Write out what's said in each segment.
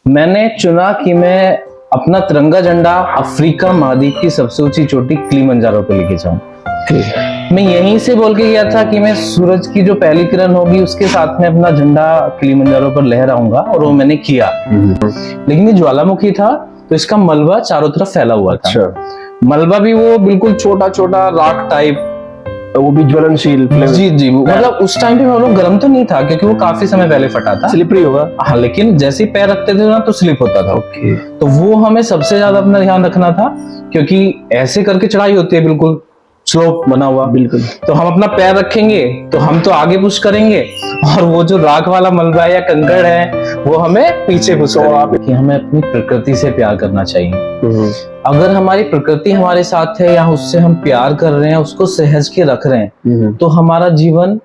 मैंने चुना कि मैं अपना तिरंगा झंडा अफ्रीका महाद्वीप की सबसे ऊंची चोटी किलिमंजारो पे लेके जाऊं। मैं यहीं से बोल के गया था कि मैं सूरज की जो पहली किरण होगी उसके साथ में अपना झंडा किलिमंजारो पर लहराऊंगा, और वो मैंने किया। लेकिन ये ज्वालामुखी था तो इसका मलबा चारों तरफ फैला हुआ था। अच्छा। मलबा भी वो बिल्कुल छोटा छोटा राख टाइप, वो भी ज्वलनशील। जी जी, मतलब उस टाइम पे मालूम गर्म तो नहीं था क्योंकि वो काफी समय पहले फटा था। स्लिपरी होगा। हाँ, लेकिन जैसे ही पैर रखते थे ना तो स्लिप होता था। ओके। तो वो हमें सबसे ज्यादा अपना ध्यान रखना था, क्योंकि ऐसे करके चढ़ाई होती है, बिल्कुल स्लोप बना हुआ। बिल्कुल। तो हम अपना पैर रखेंगे तो हम तो आगे पुश करेंगे, और वो जो राख वाला मलबा या कंकड़ है वो हमें पीछे पुश करेंगे। कि हमें अपनी प्रकृति से प्यार करना चाहिए। अगर हमारी प्रकृति हमारे साथ है या उससे हम प्यार कर रहे हैं, उसको सहज के रख रहे हैं, तो हमारा जीवन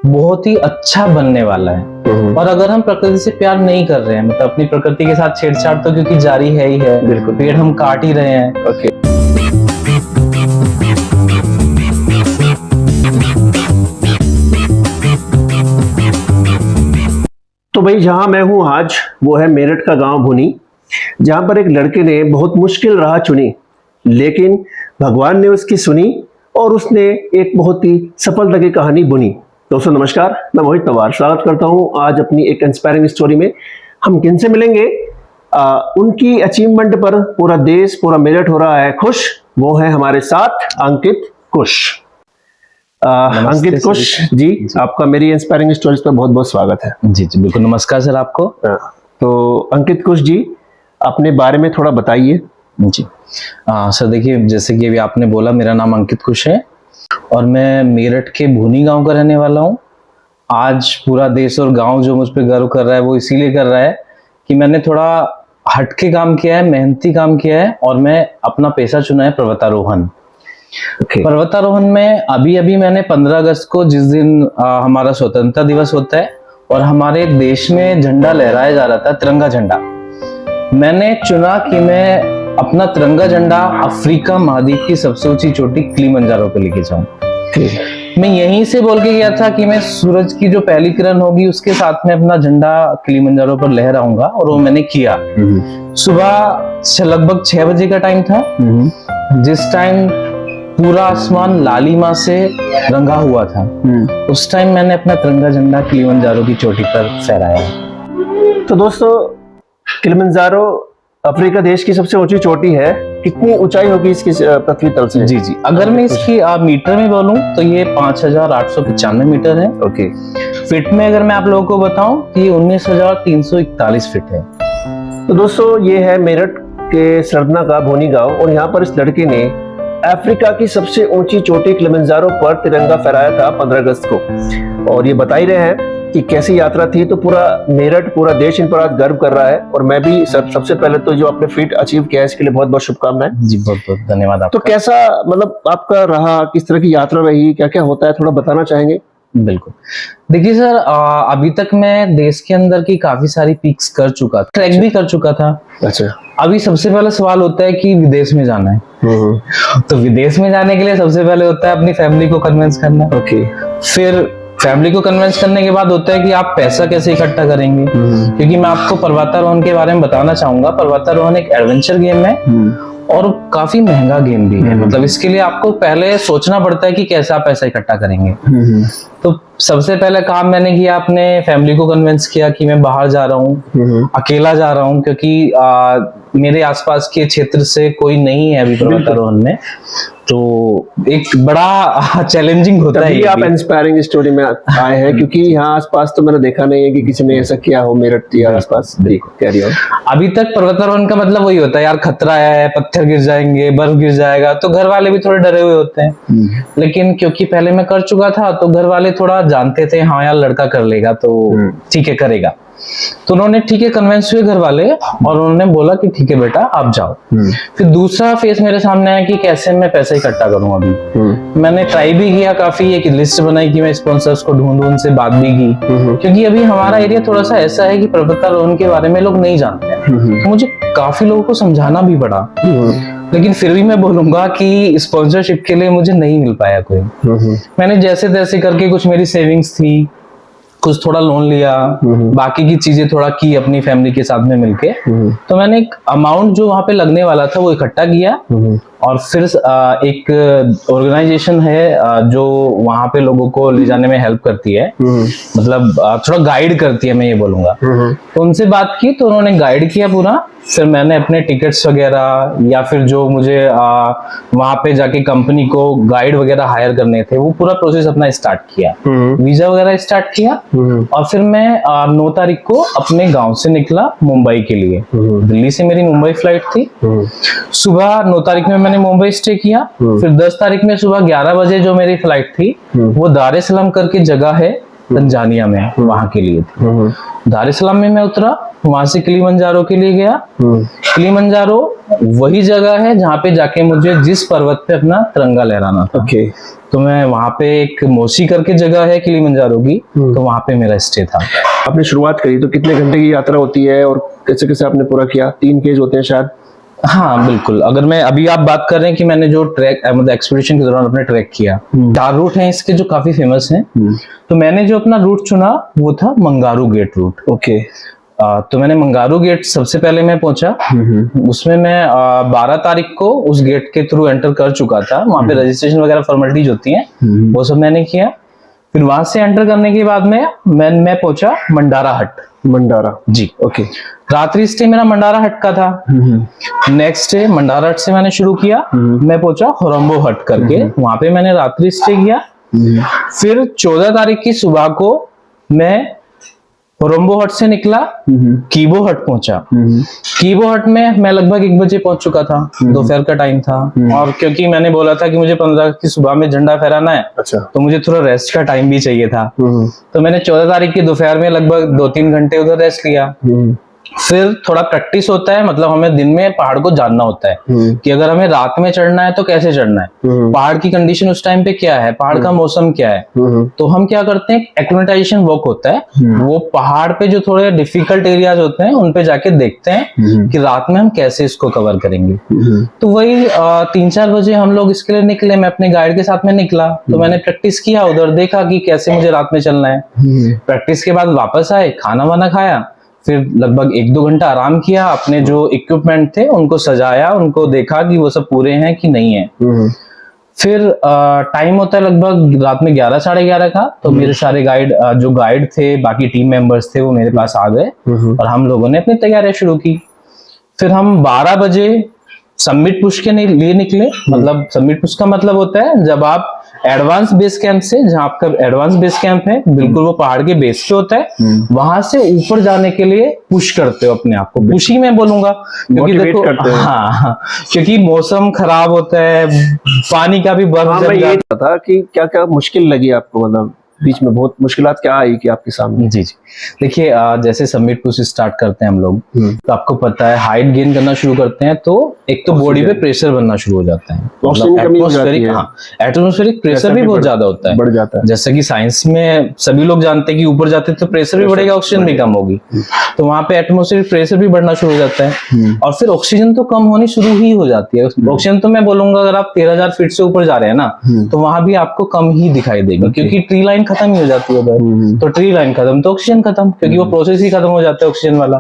बहुत ही अच्छा बनने वाला है। और अगर हम प्रकृति से प्यार नहीं कर रहे हैं, मतलब अपनी प्रकृति के साथ छेड़छाड़ तो क्योंकि जारी है ही है, बिल्कुल, पेड़ हम काट ही रहे हैं। ओके। तो भाई जहां मैं हूं आज वो है मेरठ का गांव भुनी, जहां पर एक लड़के ने बहुत मुश्किल राह चुनी, लेकिन भगवान ने उसकी सुनी और उसने एक बहुत ही सफलता की कहानी बुनी। दोस्तों नमस्कार, मैं मोहित पवार स्वागत करता हूं आज अपनी एक इंस्पायरिंग स्टोरी में। हम किनसे मिलेंगे? उनकी अचीवमेंट पर पूरा देश, पूरा मेरठ हो रहा है खुश। वो है हमारे साथ अंकित कुश। अंकित कुश जी, आपका मेरी इंस्पायरिंग स्टोरीज पर बहुत बहुत स्वागत है। जी जी बिल्कुल, नमस्कार सर आपको। तो अंकित कुश जी, अपने बारे में थोड़ा बताइए। जी सर, देखिए जैसे कि अभी आपने बोला, मेरा नाम अंकित कुश है और मैं मेरठ के भुनी गांव का रहने वाला हूँ। आज पूरा देश और गांव जो मुझ पर गर्व कर रहा है वो इसीलिए कर रहा है कि मैंने थोड़ा हटके काम किया है, मेहनती काम किया है, और मैं अपना पेशा चुना है पर्वतारोहण। पर्वतारोहण में अभी मैंने 15 अगस्त को, जिस दिन हमारा स्वतंत्रता दिवस होता है और हमारे देश में झंडा लहराया जा रहा था, तिरंगा झंडा, मैंने चुना कि मैं अपना तिरंगा झंडा अफ्रीका महाद्वीप की सबसे ऊंची चोटी किलिमंजारो पे लेके जाऊं। मैं यहीं से बोल के गया था कि मैं सूरज की जो पहली किरण होगी उसके साथ में अपना झंडा किलिमंजारो पर लहराऊंगा, और वो मैंने किया। सुबह लगभग 6 बजे का टाइम था, जिस टाइम पूरा आसमान लालिमा से रंगा हुआ था। उस टाइम मैंने अपना तिरंगा झंडा किलिमंजारो की चोटी पर फहराया। तो दोस्तों, किलिमंजारो अफ्रीका देश की सबसे ऊंची चोटी है। कितनी ऊंचाई होगी इसकी पृथ्वी तल से? जी जी, अगर मैं इसकी मीटर में बोलूं तो ये 5895 मीटर है। ओके। फीट में अगर मैं आप लोगों को बताऊं तो ये 19341 फीट है। तो दोस्तों, ये है मेरठ के सरदना का भोनी गांव, और यहाँ पर इस लड़के ने अफ्रीका की सबसे ऊंची चोटी किलिमंजारो पर तिरंगा फहराया था 15 अगस्त को। और ये बता ही रहे हैं कि कैसी यात्रा थी। तो पूरा मेरठ, पूरा देश इन पर आज गर्व कर रहा है, और मैं भी सबसे पहले तो जो आपने फीट अचीव किया है इसके लिए बहुत बहुत शुभकामनाएं। जी बहुत बहुत धन्यवाद आपका। तो कैसा, मतलब आपका रहा, किस तरह की यात्रा रही, क्या क्या होता है, थोड़ा बताना चाहेंगे? बिल्कुल, देखिए सर, अभी तक मैं देश के अंदर की काफी सारी पीक्स कर चुका था, ट्रैक भी कर चुका था। अच्छा। अभी सबसे पहला सवाल होता है कि विदेश में जाना है। तो विदेश में जाने के लिए सबसे पहले होता है अपनी फैमिली को कन्विंस करना। ओके। फिर फैमिली को कन्विंस करने के बाद होता है कि आप पैसा कैसे इकट्ठा करेंगे। क्योंकि मैं आपको पर्वतारोहण के बारे में बताना चाहूंगा। पर्वतारोहण एक एडवेंचर गेम है और काफी महंगा गेम भी है। मतलब इसके लिए आपको पहले सोचना पड़ता है कि कैसे आप पैसा इकट्ठा करेंगे। तो सबसे पहले काम मैंने किया, अपने फैमिली को कन्विंस किया कि मैं बाहर जा रहा हूँ, अकेला जा रहा हूँ, क्योंकि मेरे आसपास के क्षेत्र से कोई नहीं है अभी पर्वतारोहण में। तो एक बड़ा चैलेंजिंग होता है। आप इंस्पायरिंग स्टोरी में आए हैं, क्योंकि यहाँ आसपास तो मैंने देखा नहीं है कि किसी ने ऐसा किया हो मेरठ या आसपास। अभी तक पर्वतारोहण का मतलब वही होता है, यार खतरा है, पत्थर गिर जाएंगे, बर्फ गिर जाएगा, तो घर वाले भी थोड़े डरे हुए होते हैं। लेकिन क्योंकि पहले मैं कर चुका था तो घर वाले थोड़ा जानते थे, हाँ यार लड़का कर लेगा तो ठीक है करेगा। तो उन्होंने ठीक है कन्विंस हुए घर वाले, और उन्होंने बोला कि ठीक है बेटा आप जाओ। फिर दूसरा फेस मेरे सामने आया कि कैसे मैं पैसा इकट्ठा करूं। अभी मैंने ट्राई भी किया, काफी एक लिस्ट बनाई कि मैं स्पॉन्सर्स को ढूंढूं, उनसे बात भी की। क्योंकि अभी हमारा एरिया थोड़ा सा ऐसा है कि पर्वतारोहण के बारे में लोग नहीं जानते हैं, तो मुझे काफी लोगों को समझाना भी पड़ा। लेकिन फिर भी मैं बोलूंगा कि स्पॉन्सरशिप के लिए मुझे नहीं मिल पाया कोई। मैंने जैसे तैसे करके, कुछ मेरी सेविंग्स थी, कुछ थोड़ा लोन लिया, बाकी की चीजें थोड़ा की अपनी फैमिली के साथ में मिलके। तो मैंने एक अमाउंट जो वहां पे लगने वाला था वो इकट्ठा किया, और फिर एक ऑर्गेनाइजेशन है जो वहां पे लोगों को ले जाने में हेल्प करती है, मतलब थोड़ा गाइड करती है, मैं ये बोलूंगा। तो उनसे बात की तो उन्होंने गाइड किया पूरा। फिर मैंने अपने टिकट्स वगैरह या फिर जो मुझे वहां पे जाके कंपनी को गाइड वगैरह हायर करने थे, वो पूरा प्रोसेस अपना स्टार्ट किया, वीजा वगैरह स्टार्ट किया। और फिर मैं 9 तारीख को अपने गांव से निकला मुंबई के लिए। दिल्ली से मेरी मुंबई फ्लाइट थी। सुबह 9 तारीख में मैंने मुंबई स्टे किया। फिर 10 तारीख में सुबह 11 बजे जो मेरी फ्लाइट थी, वो दार ए सलाम करके जगह है तंजानिया में, वहां के लिए थी। दार ए सलाम में मैं उतरा, वहां से किलिमंजारो के लिए गया। किलिमंजारो वही जगह है जहाँ पे जाके मुझे जिस पर्वत पे अपना तिरंगा लहराना था। तो मैं वहां पे, एक मोसी करके जगह है किलिमंजारो की, तो वहां पे मेरा स्टे था। आपने शुरुआत करी तो कितने घंटे की यात्रा होती है और कैसे कैसे आपने पूरा किया? 3 फेज होते हैं शायद। हाँ बिल्कुल। अगर मैं अभी आप बात कर रहे हैं कि मैंने जो ट्रैक, मतलब एक्सपीडिशन के दौरान अपने ट्रैक किया, 4 रूट हैं इसके जो काफी फेमस हैं। तो मैंने जो अपना रूट चुना वो था मंगारू गेट रूट। ओके। तो मैंने मंगारू गेट सबसे पहले मैं पहुंचा। उसमें मैं 12 तारीख को उस गेट के थ्रू एंटर कर चुका था। वहां पे रजिस्ट्रेशन वगैरह फॉर्मेलिटीज होती हैं, वो सब मैंने किया। फिर वहां से एंटर करने के बाद में मैं पहुंचा मंडारा हट। मंडारा जी, ओके। रात्रि स्टे मेरा मंडारा हट का था। नेक्स्ट डे मंडारा हट से मैंने शुरू किया, मैं पहुंचा होरंबो हट करके, वहां पे मैंने रात्रि स्टे किया। फिर 14 तारीख की सुबह को मैं होरंबो हट से निकला, कीबो हट पहुंचा। कीबो हट में मैं लगभग 1 बजे पहुंच चुका था, दोपहर का टाइम था। और क्योंकि मैंने बोला था कि मुझे 15 की सुबह में झंडा फहराना है, अच्छा, तो मुझे थोड़ा रेस्ट का टाइम भी चाहिए था। तो मैंने 14 तारीख की दोपहर में लगभग 2-3 घंटे उधर रेस्ट लिया। फिर थोड़ा प्रैक्टिस होता है, मतलब हमें दिन में पहाड़ को जानना होता है कि अगर हमें रात में चढ़ना है तो कैसे चढ़ना है, पहाड़ की कंडीशन उस टाइम पे क्या है, पहाड़ का मौसम क्या है। तो हम क्या करते हैं, एक्लिमेटाइजेशन वॉक होता है, वो पहाड़ पे जो थोड़े डिफिकल्ट एरियाज होते हैं उन पे जाके देखते हैं कि रात में हम कैसे इसको कवर करेंगे। तो वही 3-4 बजे हम लोग इसके लिए निकले, मैं अपने गाइड के साथ में निकला। तो मैंने प्रैक्टिस किया उधर, देखा कि कैसे मुझे रात में चलना है। प्रैक्टिस के बाद वापस आए, खाना वाना खाया, फिर लगभग 1-2 घंटा आराम किया। अपने जो इक्विपमेंट थे उनको सजाया, उनको देखा कि वो सब पूरे हैं कि नहीं है। फिर टाइम होता है लगभग रात में 11, साढ़े 11 का। तो मेरे सारे गाइड, जो गाइड थे, बाकी टीम मेंबर्स थे, वो मेरे पास आ गए और हम लोगों ने अपनी तैयारियां शुरू की। फिर हम 12 बजे समिट पुश के लिए निकले। मतलब समिट पुश का मतलब होता है जब आप एडवांस बेस कैंप से, जहां आपका एडवांस बेस कैंप है बिल्कुल वो पहाड़ के बेस पे होता है, वहां से ऊपर जाने के लिए पुश करते हो अपने आप को। पुश ही मैं बोलूंगा, क्योंकि देखो हाँ, क्योंकि मौसम खराब होता है, पानी का भी बर्फ जम जाता था। कि क्या क्या मुश्किल लगी आपको, मतलब बीच में बहुत मुश्किलात क्या आई कि आपके सामने? जी, देखिए जैसे समिट पुश स्टार्ट करते हैं हम लोग, तो आपको पता है हाइट गेन करना शुरू करते हैं तो एक तो बॉडी पे प्रेशर बनना शुरू हो जाता है, मतलब एटमॉस्फेरिक प्रेशर भी बहुत ज्यादा होता है, बढ़ जाता है। जैसे कि साइंस में सभी लोग जानते हैं कि ऊपर जाते हैं तो प्रेशर भी बढ़ेगा, ऑक्सीजन भी कम होगी, तो वहां पे एटमॉस्फेरिक प्रेशर भी बढ़ना शुरू हो जाता है। और फिर ऑक्सीजन तो कम होनी शुरू ही हो जाती है। ऑक्सीजन तो मैं बोलूंगा अगर आप 13,000 फीट से ऊपर जा रहे हैं ना, तो वहां भी आपको कम ही दिखाई देगी, क्योंकि ट्री लाइन खत्म ही हो जाती है उधर। तो ट्री लाइन खत्म तो ऑक्सीजन खत्म, क्योंकि वो प्रोसेस ही खत्म हो जाता है ऑक्सीजन वाला।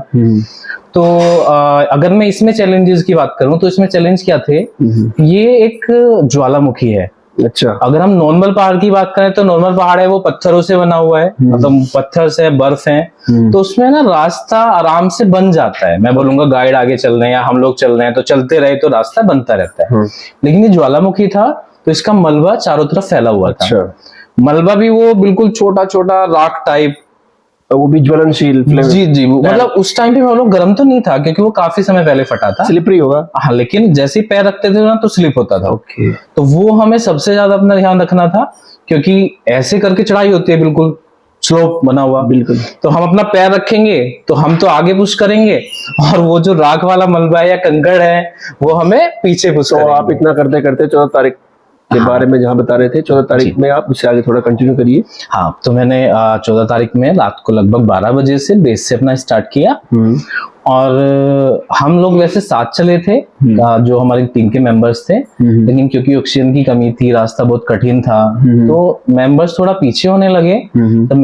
तो अगर मैं इसमें चैलेंजेस की बात करूं तो इसमें चैलेंज क्या थे, ये एक ज्वालामुखी है। अच्छा, अगर हम नॉर्मल पहाड़ की बात करें तो नॉर्मल पहाड़ है वो पत्थरों से बना हुआ है, मतलब पत्थर से बर्फ है, तो उसमें ना रास्ता आराम से बन जाता है। मैं बोलूंगा गाइड आगे चल रहे हैं या हम लोग चल रहे हैं तो चलते रहे तो रास्ता बनता रहता है। लेकिन ये ज्वालामुखी था तो इसका मलबा चारों तरफ फैला हुआ था। अच्छा। मलबा भी वो बिल्कुल छोटा छोटा राख टाइप, वो भी ज्वलनशील। जी, मतलब उस टाइम पे लोग गर्म तो नहीं था क्योंकि वो काफी समय पहले फटा था, स्लिपरी होगा। हाँ, लेकिन जैसे ही पैर रखते थे ना तो स्लिप होता था। ओके। तो वो हमें सबसे ज्यादा अपना ध्यान रखना था, क्योंकि ऐसे करके चढ़ाई होती है, बिल्कुल स्लोप बना हुआ, बिल्कुल। तो हम अपना पैर रखेंगे तो हम तो आगे पुश करेंगे, और वो जो राख वाला मलबा है या कंकड़ है वो हमें पीछे पुश करेंगे। आप इतना करते करते 14 तारीख के बारे में जहां बता रहे थे, 14 तारीख में आप उससे आगे थोड़ा कंटिन्यू करिए। हाँ, तो मैंने 14 तारीख में रात को लगभग 12 बजे से बेस से अपना स्टार्ट किया, और हम लोग वैसे साथ चले थे, जो हमारी टीम के मेंबर्स थे, लेकिन क्योंकि ऑक्सीजन की कमी थी, रास्ता बहुत कठिन था, तो मेंबर्स थोड़ा पीछे होने लगे। तो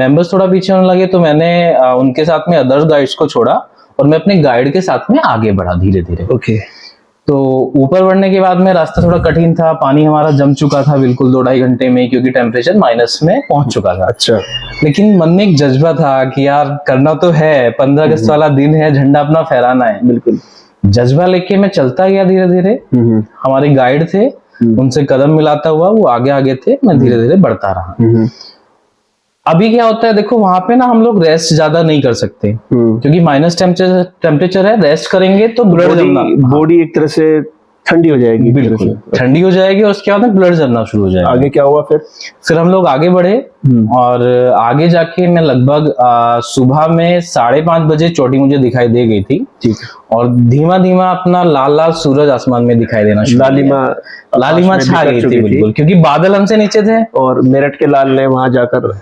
मैंने उनके साथ में अदर्स गाइड्स को छोड़ा और मैं अपने गाइड के साथ में आगे बढ़ा धीरे धीरे। ओके। तो ऊपर बढ़ने के बाद में रास्ता थोड़ा कठिन था, पानी हमारा जम चुका था बिल्कुल 2-2.5 घंटे में, क्योंकि टेम्परेचर माइनस में पहुंच चुका था। अच्छा। लेकिन मन में एक जज्बा था कि यार करना तो है, 15 अगस्त वाला दिन है, झंडा अपना फहराना है। बिल्कुल। जज्बा लेके मैं चलता गया धीरे धीरे। हमारे गाइड थे, उनसे कदम मिलाता हुआ वो आगे आगे थे, मैं धीरे धीरे बढ़ता रहा। अभी क्या होता है, देखो वहां पे ना हम लोग रेस्ट ज्यादा नहीं कर सकते, क्योंकि माइनस टेम्परेचर है। रेस्ट करेंगे तो ब्लड जमना, बॉडी एक तरह से ठंडी हो जाएगी, बिल्कुल ठंडी हो जाएगी, और उसके बाद में ब्लड जमना शुरू हो जाएगा। आगे क्या हुआ फिर हम लोग आगे बढ़े और आगे जाके मैं लगभग सुबह में 5:30 बजे चोटी मुझे दिखाई दे गई थी। ठीक। और धीमा धीमा अपना लाल लाल सूरज आसमान में दिखाई देना शुरू, लालिमा छा गई थी बिल्कुल, क्योंकि बादल हमसे नीचे थे। और मेरठ के लाल ने वहां जाकर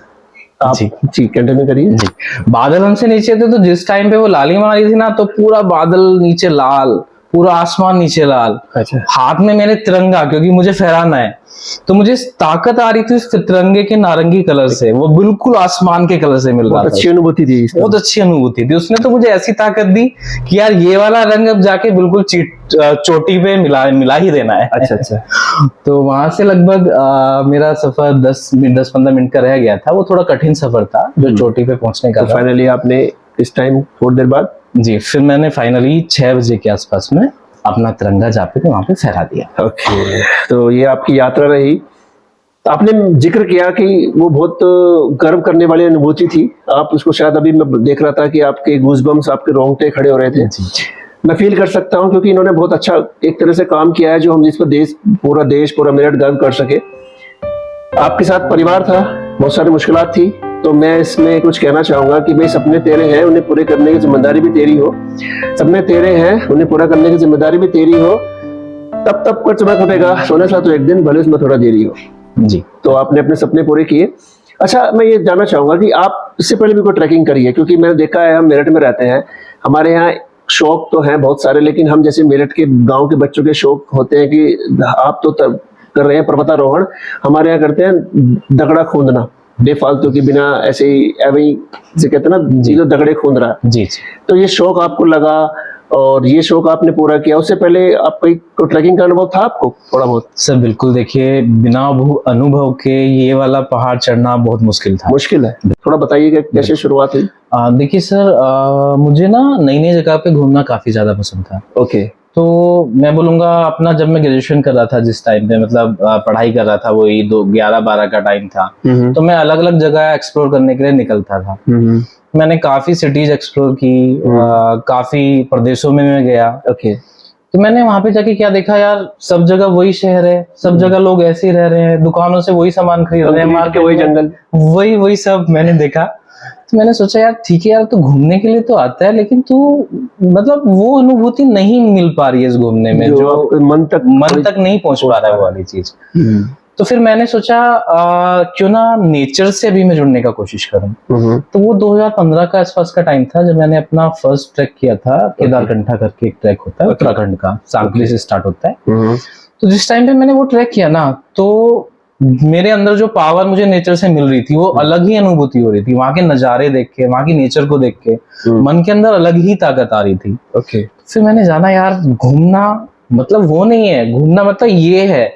जी कंटिन्यू करिए। जी, बादल हमसे नीचे थे, तो जिस टाइम पे वो लालिमा आ रही थी ना, तो पूरा बादल नीचे लाल, पूरा आसमान नीचे लाल। अच्छा। हाथ में मेरे तिरंगा, क्योंकि मुझे फहराना है, तो मुझे ताकत आ रही थी उस तिरंगे के नारंगी कलर से, वो बिल्कुल आसमान के कलर से मिल रहा था। अच्छी अनुभूति थी, बहुत अच्छी अनुभूति थी। उसने तो मुझे ऐसी ताकत दी कि यार ये वाला रंग अब जाके बिल्कुल चोटी पे मिला ही देना है। अच्छा अच्छा। तो वहां से लगभग मेरा सफर 10-15 मिनट का रह गया था। वो थोड़ा कठिन सफर था जो चोटी पे पहुंचने का। तो फाइनली आपने इस टाइम थोड़ी देर बाद जी, फिर मैंने फाइनली 6 बजे के आसपास में अपना तिरंगा जापे पे वहां पे फहरा दिया। ओके। तो ये आपकी यात्रा रही। आपने जिक्र किया कि वो बहुत गर्व करने वाली अनुभूति थी। आप उसको शायद अभी मैं देख रहा था कि आपके गूज़बम्स, आपके रोंगटे खड़े हो रहे थे। जी। मैं फील कर सकता हूँ, क्योंकि इन्होंने बहुत अच्छा एक तरह से काम किया है, जो हम जिस पर पूरा मेरठ गर्व कर सके। आपके साथ परिवार था, बहुत सारी मुश्किलात थी, तो मैं इसमें कुछ कहना चाहूंगा कि भाई सपने तेरे हैं, उन्हें पूरे करने की जिम्मेदारी भी तेरी हो। सपने तेरे हैं, उन्हें पूरा करने की जिम्मेदारी भी तेरी हो। तब कर समय कटेगा, सोने सा तो एक दिन, भले उसमें थोड़ा देरी हो। जी। तो आपने अपने सपने पूरे किए। अच्छा, मैं ये जानना चाहूंगा कि आप इससे पहले भी कोई ट्रैकिंग करी है? क्योंकि मैंने देखा है, हम मेरठ में रहते हैं, हमारे यहाँ शौक तो हैं बहुत सारे, लेकिन हम जैसे मेरठ के गाँव के बच्चों के शौक होते हैं कि आप तो कर रहे हैं पर्वतारोहण, हमारे यहाँ करते हैं दगड़ा खोदना, बेफालतू की, बिना ऐसे ही से कहते हैं ना जी, तो दगड़े खोद रहा है। जी। तो ये शौक आपको लगा और ये शौक आपने पूरा किया। उससे पहले आपको ट्रैकिंग का अनुभव था आपको थोड़ा बहुत? सर बिल्कुल, देखिए बिना अनुभव के ये वाला पहाड़ चढ़ना बहुत मुश्किल था। मुश्किल है, थोड़ा बताइए कि कैसे शुरुआत हुई? देखिए सर, मुझे ना नई नई जगह पे घूमना काफी ज्यादा पसंद था। ओके। तो मैं बोलूंगा अपना, जब मैं ग्रेजुएशन कर रहा था जिस टाइम पे, मतलब पढ़ाई कर रहा था, वही 11-12 का टाइम था, तो मैं अलग अलग जगह एक्सप्लोर करने के लिए निकलता था। मैंने काफी सिटीज एक्सप्लोर की, काफी प्रदेशों में मैं गया। ओके। तो मैंने वहां पे जाके क्या देखा यार, सब जगह वही शहर है, सब जगह लोग ऐसे ही रह रहे हैं, दुकानों से वही सामान खरीद रहे हैं, मार्केट वही जंगल, वही सब मैंने देखा। तो मैंने सोचा यार ठीक है यार, तू घूमने के लिए तो आता है, लेकिन तू मतलब वो अनुभूति नहीं मिल पा रही है इस घूमने में, जो मन तक नहीं पहुंच पा रहा है वो वाली चीज। तो फिर मैंने सोचा क्यों ना नेचर से भी मैं जुड़ने का कोशिश करूं। तो वो 2015 का आसपास का टाइम था जब मैंने अपना फर्स्ट ट्रैक किया था। केदारकंठा करके एक ट्रैक होता है उत्तराखंड का, सांकली से स्टार्ट होता है। तो जिस टाइम पे मैंने वो ट्रैक किया ना, तो मेरे अंदर जो पावर मुझे नेचर से मिल रही थी, वो अलग ही अनुभूति हो रही थी। वहां के नजारे देख के, वहां की नेचर को देख के मन के अंदर अलग ही ताकत आ रही थी। ओके। फिर मैंने जाना यार, घूमना मतलब वो नहीं है, घूमना मतलब ये है,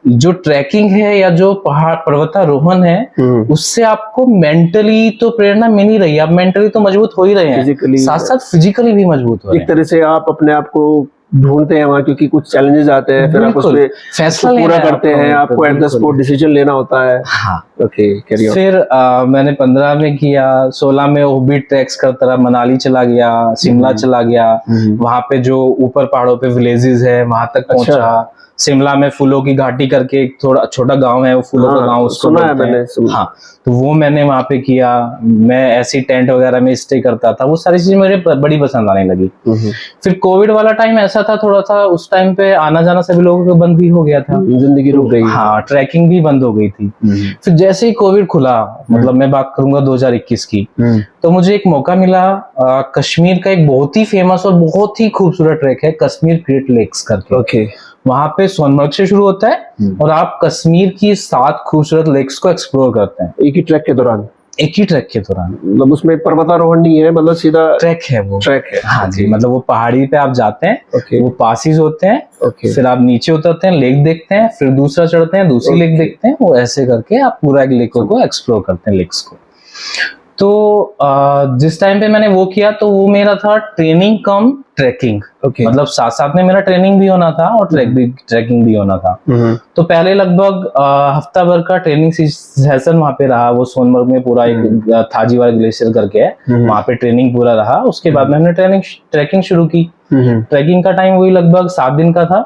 जो ट्रैकिंग है या जो पहाड़ पर्वतारोहण है, उससे आपको मेंटली तो प्रेरणा मिल ही रही है, आप मेंटली तो मजबूत हो ही रहे हैं, साथ साथ फिजिकली भी मजबूत हो रहे हैं। एक तरह से आप अपने आप को ढूंढते हैं वहां, क्योंकि कुछ चैलेंजेस आते हैं, फिर आप उसमें फैसला पूरा करते हैं, आपको एट द स्पॉट डिसीजन लेना होता है। हाँ। Okay, carry on. फिर मैंने 15 में किया, 16 में ओबी ट्रैक्स करता रहा, मनाली चला गया, शिमला चला गया, वहां पे जो ऊपर पहाड़ों पे विलेजेस है वहां तक पहुंचा। शिमला में फूलों की घाटी करके एक थोड़ा छोटा गांव है, वो फूलों का गांव उसको सुना है बोलते हैं। मैंने, सुना। हाँ, तो वो मैंने वहां पे किया। मैं ऐसी टेंट वगैरह में स्टे करता था, वो सारी चीजें मुझे बड़ी पसंद आने लगी। फिर कोविड वाला टाइम ऐसा था, थोड़ा सा उस टाइम पे आना जाना सभी लोगों का बंद भी हो गया था, जिंदगी रुक गई। हाँ, ट्रैकिंग भी बंद हो गई थी। फिर जैसे ही कोविड खुला, मतलब मैं बात करूंगा 2021 की, तो मुझे एक मौका मिला। कश्मीर का एक बहुत ही फेमस और बहुत ही खूबसूरत ट्रैक है, कश्मीर ग्रेट लेक्स करके। ओके। वहां पे सोनमर्ग से शुरू होता है और आप कश्मीर की 7 खूबसूरत लेक्स को एक्सप्लोर करते हैं एक ही ट्रैक के दौरान? एक ही ट्रैक के दौरान। मतलब उसमें पर्वतारोहण नहीं है, मतलब सीधा ट्रैक है वो। ट्रैक है? हाँ जी, मतलब वो पहाड़ी पे आप जाते हैं, ओके। वो पासिस होते हैं, ओके। फिर आप नीचे उतरते हैं, लेक देखते हैं, फिर दूसरा चढ़ते हैं, दूसरी लेक देखते हैं, वो ऐसे करके आप पूरा एक लेकों को एक्सप्लोर करते हैं, लेक्स को। तो जिस टाइम पे मैंने वो किया, तो वो मेरा था ट्रेनिंग कम ट्रैकिंग। ओके। मतलब साथ साथ में मेरा ट्रेनिंग भी होना था और ट्रैकिंग भी होना था। तो पहले लगभग हफ्ता भर का ट्रेनिंग सेशन वहां पे रहा। वो सोनमर्ग में पूरा एक थाजीवार ग्लेशियर करके है, वहां पे ट्रेनिंग पूरा रहा। उसके बाद में हमने ट्रैकिंग शुरू की। ट्रैकिंग का टाइम वही लगभग 7 दिन का था।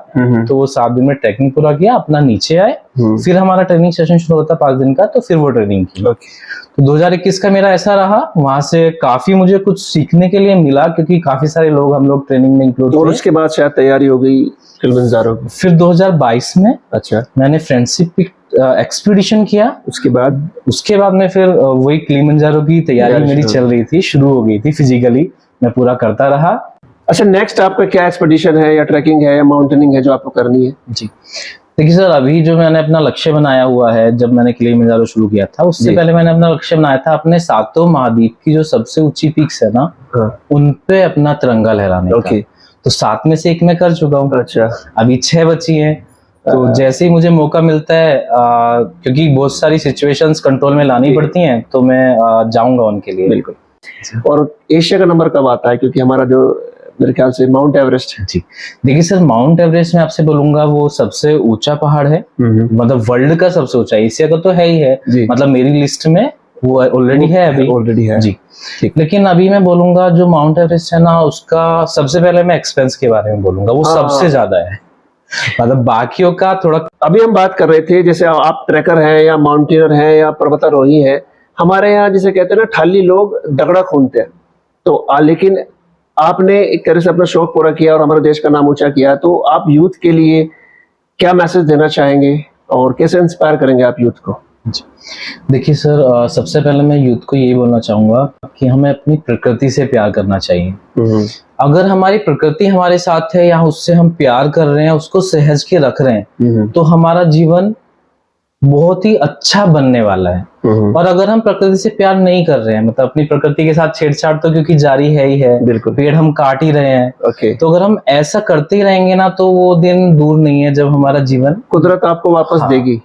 तो वो 7 दिन में ट्रैकिंग पूरा किया, अपना नीचे आए, फिर हमारा ट्रेनिंग सेशन शुरू होता 5 दिन का, तो फिर वो ट्रेनिंग की। तो 2021 का मेरा ऐसा रहा, वहां से काफी मुझे कुछ सीखने के लिए मिला, क्योंकि काफी सारे लोग हम लोग ट्रेनिंग में इंक्लूड और थे। उसके बाद शायद तैयारी हो गई किलिमंजारो की। फिर 2022 में अच्छा, मैंने फ्रेंडशिप एक्सपीडिशन किया। उसके बाद में फिर वही किलिमंजारो की तैयारी मेरी चल रही थी, शुरू हो गई थी। फिजिकली मैं पूरा करता रहा। अच्छा, नेक्स्ट आपका क्या एक्सपेडिशन है, या ट्रैकिंग है, या माउंटेनिंग है जो आपको करनी है? जी, देखिए सर, अभी जो मैंने अपना लक्ष्य बनाया हुआ है, जब मैंने किलिमंजारो शुरू किया था, उससे पहले मैंने अपना लक्ष्य बनाया था अपने सातों महाद्वीप की जो सबसे ऊंची पीक्स है ना, उन पे अपना तिरंगा लहराने का। तो 7 में से 1 मैं कर चुका हूँ। अच्छा, अभी 6 बची हैं। तो जैसे ही मुझे मौका मिलता है, क्योंकि बहुत सारी सिचुएशंस कंट्रोल में लानी पड़ती हैं, तो मैं जाऊंगा उनके लिए। बिल्कुल। और एशिया का नंबर कब आता है? क्योंकि हमारा जो मेरे ख्याल से माउंट एवरेस्ट। जी, देखिए सर, माउंट एवरेस्ट में आपसे बोलूंगा वो सबसे ऊंचा पहाड़ है, मतलब वर्ल्ड का सबसे ऊंचा। एशिया का तो है ही है, मतलब मेरी लिस्ट में वो ऑलरेडी है, अभी ऑलरेडी है जी। लेकिन अभी मैं बोलूंगा जो माउंट एवरेस्ट है ना, उसका सबसे पहले मैं एक्सपेंस के बारे में बोलूंगा, वो सबसे ज्यादा है। मतलब बाकियों का थोड़ा, अभी हम बात कर रहे थे, जैसे आप ट्रैकर हैं या माउंटेनर हैं या पर्वतारोही हैं, हमारे यहाँ जिसे कहते हैं ना, ठाली लोग दगड़ा खूनते हैं। तो लेकिन आपने एक तरह से अपना शौक पूरा किया और हमारे देश का नाम ऊंचा किया। तो आप यूथ के लिए क्या मैसेज देना चाहेंगे और कैसे इंस्पायर करेंगे आप यूथ को? देखिए सर, सबसे पहले मैं यूथ को यही बोलना चाहूंगा कि हमें अपनी प्रकृति से प्यार करना चाहिए। अगर हमारी प्रकृति हमारे साथ है या उससे हम प्यार कर रहे हैं, उसको सहज के रख रहे हैं, तो हमारा जीवन बहुत ही अच्छा बनने वाला है। और अगर हम प्रकृति से प्यार नहीं कर रहे हैं, मतलब अपनी प्रकृति के साथ छेड़छाड़ तो क्योंकि जारी है ही है, पेड़ हम काट ही रहे हैं। तो अगर हम ऐसा करते ही रहेंगे ना, तो वो दिन दूर नहीं है जब हमारा जीवन कुदरत आपको वापस देगी।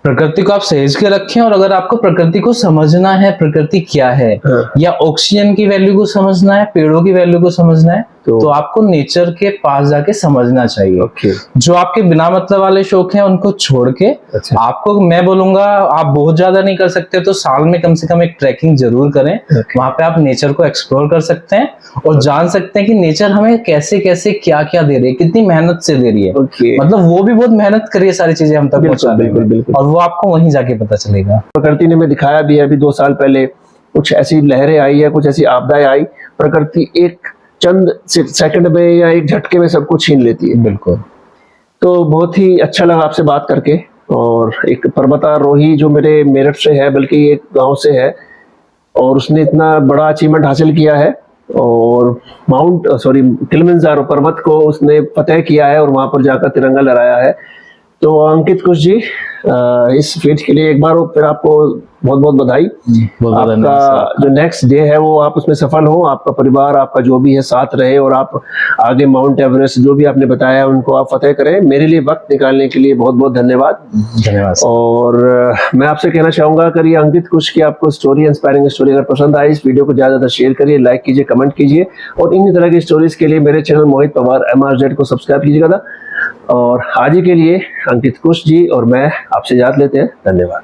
प्रकृति को आप सहेज के रखें। और अगर आपको प्रकृति को समझना है, प्रकृति क्या है, या ऑक्सीजन की वैल्यू को समझना है, पेड़ों की वैल्यू को समझना है, तो आपको नेचर के पास जाके समझना चाहिए। जो आपके बिना मतलब वाले शौक हैं, उनको छोड़ के आपको, मैं बोलूंगा, आप बहुत ज्यादा नहीं कर सकते तो साल में कम से कम एक ट्रैकिंग जरूर करें। वहां पे आप नेचर को एक्सप्लोर कर सकते हैं और जान सकते हैं कि नेचर हमें कैसे कैसे क्या क्या दे रही है, कितनी मेहनत से दे रही है। मतलब वो भी बहुत मेहनत करी है सारी चीजें हम तक पहुंचाने में, और वो आपको वहीं जाके पता चलेगा। प्रकृति ने हमें दिखाया भी है। अभी 2 साल पहले कुछ ऐसी लहरें आई है, कुछ ऐसी आपदाएं आई, प्रकृति एक चंद सेकंड में या एक झटके में सब कुछ छीन लेती है। बिल्कुल। तो बहुत ही अच्छा लगा आपसे बात करके। और एक पर्वतारोही जो मेरे मेरठ से है, बल्कि एक गांव से है, और उसने इतना बड़ा अचीवमेंट हासिल किया है, और किलिमंजारो पर्वत को उसने फतेह किया है और वहां पर जाकर तिरंगा लहराया है। तो अंकित कुश जी, इस फीट के लिए एक बार फिर आपको बहुत बहुत बधाई। आपका जो नेक्स्ट डे है वो आप उसमें सफल हो, आपका परिवार, आपका जो भी है साथ रहे, और आप आगे माउंट एवरेस्ट जो भी आपने बताया उनको आप फतेह करें। मेरे लिए वक्त निकालने के लिए बहुत बहुत धन्यवाद। और मैं आपसे कहना चाहूंगा, अगर ये अंकित कुश की आपको स्टोरी, इंस्पायरिंग स्टोरी अगर पसंद आई, इस वीडियो को ज्यादा शेयर करिए, लाइक कीजिए, कमेंट कीजिए, और इन्हीं तरह की स्टोरीज के लिए मेरे चैनल मोहित पवार MRZ को सब्सक्राइब कीजिएगा। और आज ही के लिए अंकित कुश जी और मैं आपसे इजाजत लेते हैं। धन्यवाद।